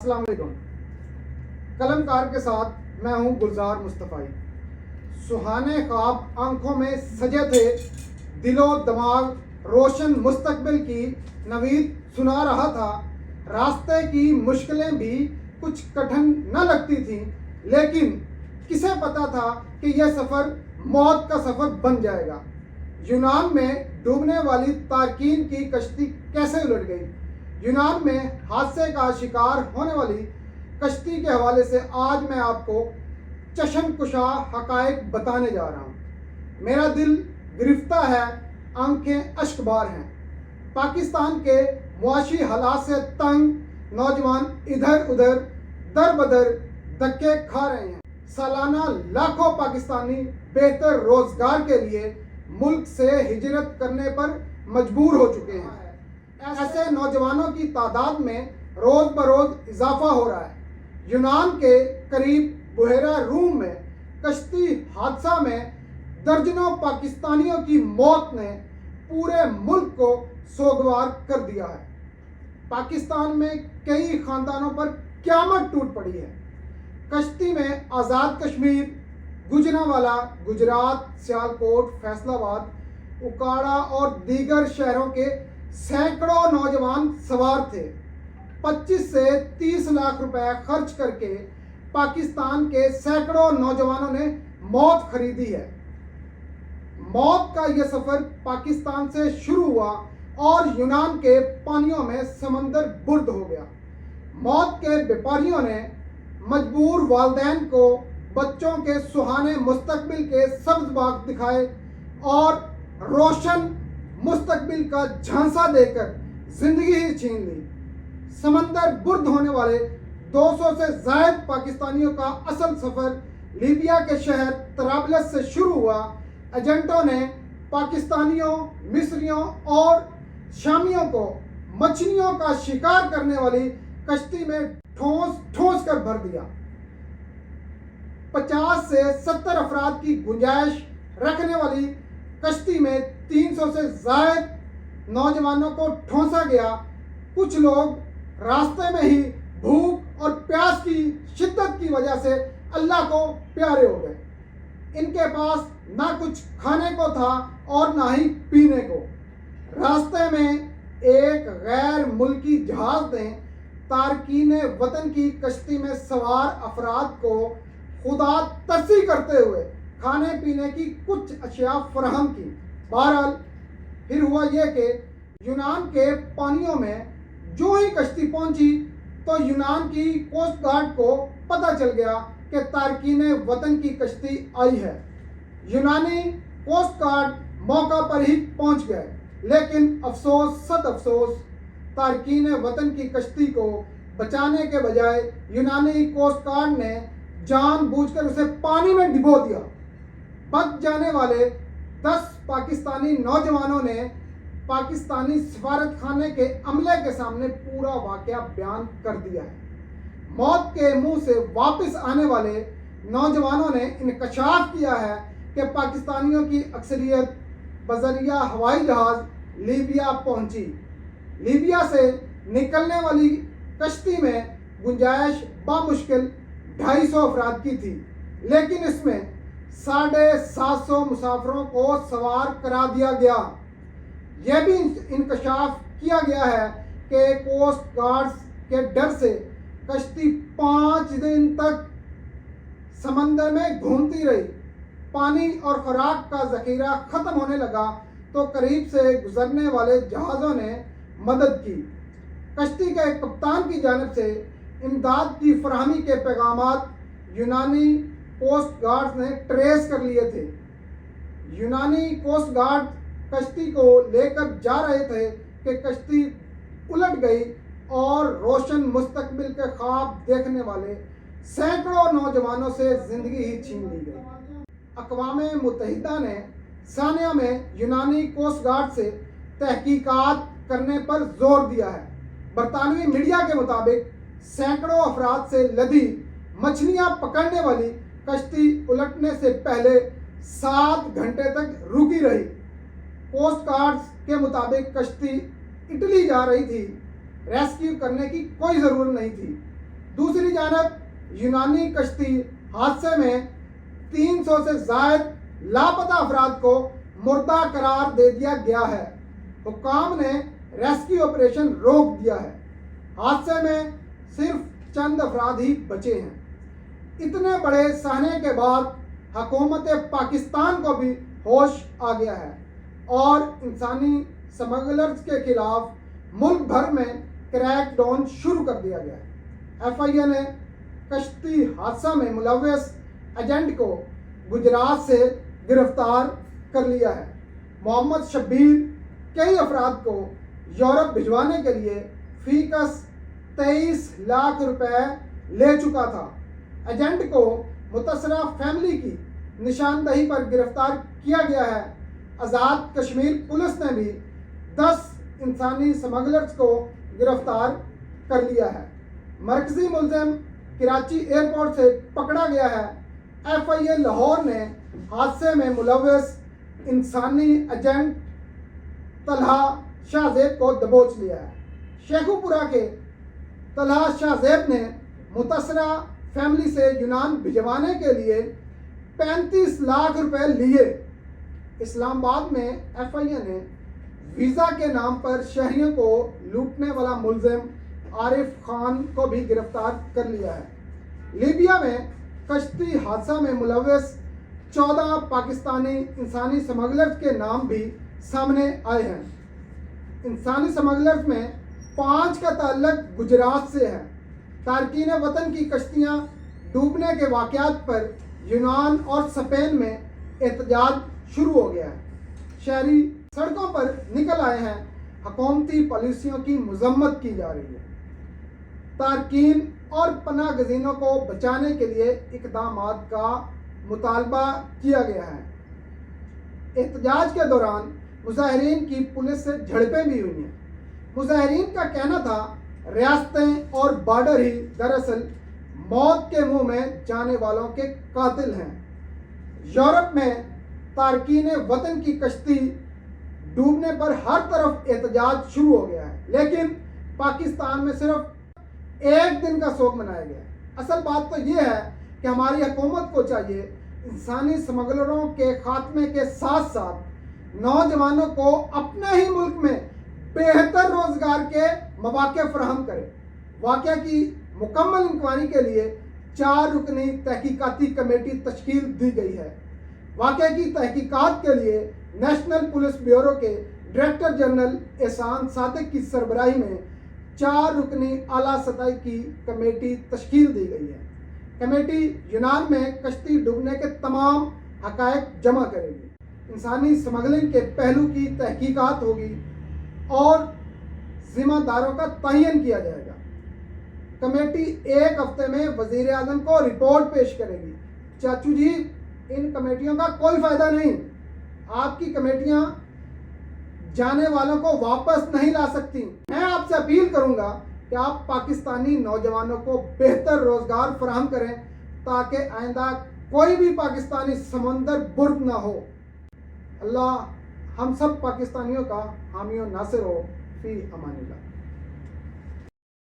السلام علیکم۔ قلمکار کے ساتھ میں ہوں گلزار مصطفی۔ سہانے خواب آنکھوں میں سجے تھے، دل و دماغ روشن مستقبل کی نوید سنا رہا تھا۔ راستے کی مشکلیں بھی کچھ کٹھن نہ لگتی تھیں، لیکن کسے پتا تھا کہ یہ سفر موت کا سفر بن جائے گا۔ یونان میں ڈوبنے والی تارکین کی کشتی کیسے الٹ گئی؟ یونان میں حادثے کا شکار ہونے والی کشتی کے حوالے سے آج میں آپ کو چشم کشا حقائق بتانے جا رہا ہوں۔ میرا دل گرفتہ ہے، آنکھیں اشک بار ہیں۔ پاکستان کے معاشی حالات سے تنگ نوجوان ادھر ادھر در بدر دھکے کھا رہے ہیں۔ سالانہ لاکھوں پاکستانی بہتر روزگار کے لیے ملک سے ہجرت کرنے پر مجبور ہو چکے ہیں۔ ایسے نوجوانوں کی تعداد میں روز بروز اضافہ ہو رہا ہے۔ یونان کے قریب بحیرہ روم میں کشتی حادثہ میں درجنوں پاکستانیوں کی موت نے پورے ملک کو سوگوار کر دیا ہے۔ پاکستان میں کئی خاندانوں پر قیامت ٹوٹ پڑی ہے۔ کشتی میں آزاد کشمیر، گوجرانوالا، گجرات، سیالکوٹ، فیصل آباد، اکاڑا اور دیگر شہروں کے سینکڑوں نوجوان سوار تھے۔ 25 سے 30 لاکھ روپے خرچ کر کے پاکستان کے سینکڑوں نوجوانوں نے موت خریدی ہے۔ موت کا یہ سفر پاکستان سے شروع ہوا اور یونان کے پانیوں میں سمندر برد ہو گیا۔ موت کے بیپاریوں نے مجبور والدین کو بچوں کے سہانے مستقبل کے سبز باغ دکھائے اور روشن مستقبل کا جھانسا دے کر زندگی ہی چھین لی۔ سمندر برد ہونے والے 200 سے زائد پاکستانیوں کا اصل سفر لیبیا کے شہر طرابلس سے شروع ہوا۔ ایجنٹوں نے پاکستانیوں، مصریوں اور شامیوں کو مچھلیوں کا شکار کرنے والی کشتی میں ٹھونس کر بھر دیا۔ 50 سے 70 افراد کی گنجائش رکھنے والی کشتی میں 300 سے زائد نوجوانوں کو ٹھونسا گیا۔ کچھ لوگ راستے میں ہی بھوک اور پیاس کی شدت کی وجہ سے اللہ کو پیارے ہو گئے۔ ان کے پاس نہ کچھ کھانے کو تھا اور نہ ہی پینے کو۔ راستے میں ایک غیر ملکی جہاز نے تارکین وطن کی کشتی میں سوار افراد کو خدا ترسی کرتے ہوئے کھانے پینے کی کچھ اشیاء فراہم کی۔ بہرحال پھر ہوا یہ کہ یونان کے پانیوں میں جو ہی کشتی پہنچی تو یونان کی کوسٹ گارڈ کو پتہ چل گیا کہ تارکین وطن کی کشتی آئی ہے۔ یونانی کوسٹ گارڈ موقع پر ہی پہنچ گئے، لیکن افسوس صد افسوس، تارکین وطن کی کشتی کو بچانے کے بجائے یونانی کوسٹ گارڈ نے جان بوجھ کر اسے پانی میں ڈبو دیا۔ بچ جانے والے 10 پاکستانی نوجوانوں نے پاکستانی سفارت خانے کے عملے کے سامنے پورا واقعہ بیان کر دیا ہے۔ موت کے منہ سے واپس آنے والے نوجوانوں نے انکشاف کیا ہے کہ پاکستانیوں کی اکثریت بذریعہ ہوائی جہاز لیبیا پہنچی۔ لیبیا سے نکلنے والی کشتی میں گنجائش بامشکل 250 افراد کی تھی، لیکن اس میں 750 مسافروں کو سوار کرا دیا گیا۔ یہ بھی انکشاف کیا گیا ہے کہ کوسٹ گارڈز کے ڈر سے کشتی 5 دن تک سمندر میں گھومتی رہی۔ پانی اور خوراک کا ذخیرہ ختم ہونے لگا تو قریب سے گزرنے والے جہازوں نے مدد کی۔ کشتی کے کپتان کی جانب سے امداد کی فراہمی کے پیغامات یونانی کوسٹ گارڈز نے ٹریس کر لیے تھے۔ یونانی کوسٹ گارڈ کشتی کو لے کر جا رہے تھے کہ کشتی الٹ گئی اور روشن مستقبل کے خواب دیکھنے والے سینکڑوں نوجوانوں سے زندگی ہی چھین لی گئی۔ اقوام متحدہ نے ثانیہ میں یونانی کوسٹ گارڈ سے تحقیقات کرنے پر زور دیا ہے۔ برطانوی میڈیا کے مطابق سینکڑوں افراد سے لدی مچھلیاں پکڑنے والی کشتی الٹنے سے پہلے 7 گھنٹے تک رکی رہی۔ کوسٹ گارڈز کے مطابق کشتی اٹلی جا رہی تھی، ریسکیو کرنے کی کوئی ضرورت نہیں تھی۔ دوسری جانب یونانی کشتی حادثے میں 300 سے زائد لاپتہ افراد کو مردہ قرار دے دیا گیا ہے۔ حکام نے ریسکیو آپریشن روک دیا ہے۔ حادثے میں صرف چند افراد ہی بچے ہیں۔ اتنے بڑے صحنے کے بعد حکومت پاکستان کو بھی ہوش آ گیا ہے اور انسانی سمگلرز کے خلاف ملک بھر میں کریک ڈاؤن شروع کر دیا گیا ہے۔ ایف آئی اے نے کشتی حادثہ میں ملوث ایجنٹ کو گجرات سے گرفتار کر لیا ہے۔ محمد شبیر کئی افراد کو یورپ بھجوانے کے لیے فی کس 23 لاکھ روپے لے چکا تھا۔ ایجنٹ کو متاثرہ فیملی کی نشاندہی پر گرفتار کیا گیا ہے۔ آزاد کشمیر پولیس نے بھی 10 انسانی سمگلرز کو گرفتار کر لیا ہے۔ مرکزی ملزم کراچی ایئرپورٹ سے پکڑا گیا ہے۔ ایف آئی اے لاہور نے حادثے میں ملوث انسانی ایجنٹ طلحہ شاہ زیب کو دبوچ لیا ہے۔ شیخو پورہ کے طلحہ شاہ زیب نے متاثرہ فیملی سے یونان بھجوانے کے لیے 35 لاکھ روپے لیے۔ اسلام آباد میں ایف آئی اے نے ویزا کے نام پر شہریوں کو لوٹنے والا ملزم عارف خان کو بھی گرفتار کر لیا ہے۔ لیبیا میں کشتی حادثہ میں ملوث 14 پاکستانی انسانی سمگلرز کے نام بھی سامنے آئے ہیں۔ انسانی سمگلرز میں 5 کا تعلق گجرات سے ہے۔ تارکین وطن کی کشتیاں ڈوبنے کے واقعات پر یونان اور اسپین میں احتجاج شروع ہو گیا ہے۔ شہری سڑکوں پر نکل آئے ہیں۔ حکومتی پالیسیوں کی مذمت کی جا رہی ہے۔ تارکین اور پناہ گزینوں کو بچانے کے لیے اقدامات کا مطالبہ کیا گیا ہے۔ احتجاج کے دوران مظاہرین کی پولیس سے جھڑپیں بھی ہوئی ہیں۔ مظاہرین کا کہنا تھا ریاستیں اور بارڈر ہی دراصل موت کے منہ میں جانے والوں کے قاتل ہیں۔ یورپ میں تارکین وطن کی کشتی ڈوبنے پر ہر طرف احتجاج شروع ہو گیا ہے، لیکن پاکستان میں صرف ایک دن کا سوگ منایا گیا ہے۔ اصل بات تو یہ ہے کہ ہماری حکومت کو چاہیے انسانی سمگلروں کے خاتمے کے ساتھ ساتھ نوجوانوں کو اپنے ہی ملک میں بہتر روزگار کے مواقع فراہم کرے۔ واقعہ کی مکمل انکوائری کے لیے 4 رکنی تحقیقاتی کمیٹی تشکیل دی گئی ہے۔ واقعہ کی تحقیقات کے لیے نیشنل پولیس بیورو کے ڈائریکٹر جنرل احسان صادق کی سربراہی میں 4 رکنی اعلیٰ سطح کی کمیٹی تشکیل دی گئی ہے۔ کمیٹی یونان میں کشتی ڈوبنے کے تمام حقائق جمع کرے گی، انسانی سمگلنگ کے پہلو کی تحقیقات ہوگی اور ذمہ داروں کا تعین کیا جائے گا۔ کمیٹی 1 ہفتے میں وزیر اعظم کو رپورٹ پیش کرے گی۔ چاچو جی، ان کمیٹیوں کا کوئی فائدہ نہیں۔ آپ کی کمیٹیاں جانے والوں کو واپس نہیں لا سکتی۔ میں آپ سے اپیل کروں گا کہ آپ پاکستانی نوجوانوں کو بہتر روزگار فراہم کریں تاکہ آئندہ کوئی بھی پاکستانی سمندر برد نہ ہو۔ اللہ ہم سب پاکستانیوں کا حامی و ناصر ہو۔ فی امان اللہ۔